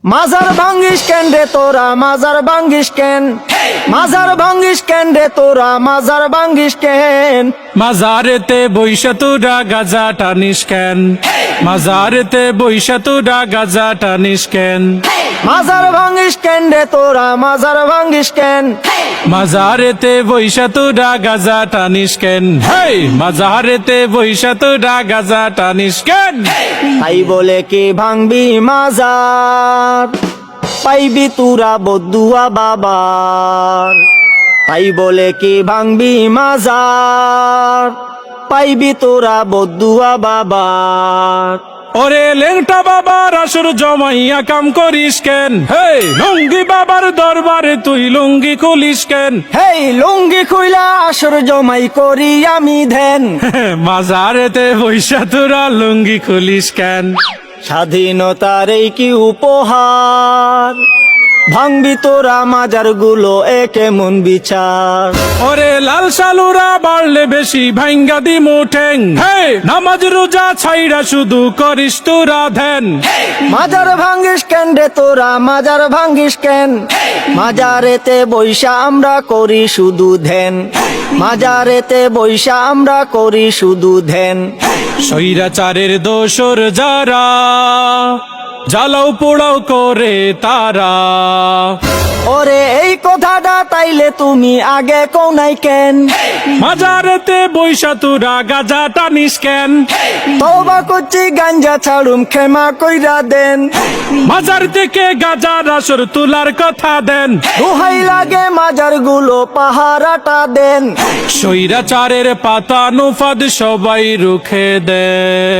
মাজার ভাঙ্গিস কেন রে তোরা মাজার ভাঙ্গিস কেন মাজার ভাঙ্গিস কেন রে তোরা মাজার ভাঙ্গিস কেন মাজারেতে বইসা তোরা গাজা টানিস কেন মাজারেতে বইসা তোরা গাজা টানিস কেন মাজার ভাঙ্গিস কেন রে তোরা মাজার ভাঙ্গিস কেন মাজারেতে বইসা তোরা গাজা টানিস কেন হেই মাজারেতে বইসা তোরা গাজা টানিস কেন তাই বলে কি ভাঙবি মাজার পাইবি তুরা বদুয়া বাবার তাই বলে কি ভাঙবি মাজার পাইবি তোরা বদুয়া বাবার ওরে লেংটা বাবার আসর জমাইয়া কাম করিস কেন হেই লুঙ্গি বাবার দরবারে তুই লুঙ্গি খুলিস কেন হেই লুঙ্গি খুইলা আসর জমাই করি আমি ধ্যান মাজারেতে বইসা তোরা লুঙ্গি খুলিস কেন স্বাধীনতার এই কি উপহার ভাঙবি তোরা মাজার গুলো একে মন বিচার ওরে লাল সালুরা বাড়লে বেশি ভাঙ্গা দিমু ঠেং হে নামাজ রোজা ছাইরা শুধু করিস তোরা ধ্যান মাজার ভাঙ্গিস কেন রে তোরা মাজার ভাঙ্গিস কেন মাজারেতে বৈশা আমরা করি শুধু ধ্যান মাজারেতে বৈশা আমরা করি শুধু ধ্যান স্বৈরাচারের দোসর যারা জ্বালাও পোড়াও করে তারা ওরে এই কথাটা তাইলে তুমি আগে কোনাই কেন মাজারেতে বৈশা তোরা গাজা টানিস কেন তওবা করছি গাঞ্জা ছাড়ুম ক্ষমা কইরা দেন মাজার থেকে গাজার আসর তোলার কথা দেন দোহাই লাগে মাজার গুলো পাহারাটা দেন স্বৈরাচারের পাতা নুফাদ সবাই রুখে দেয়।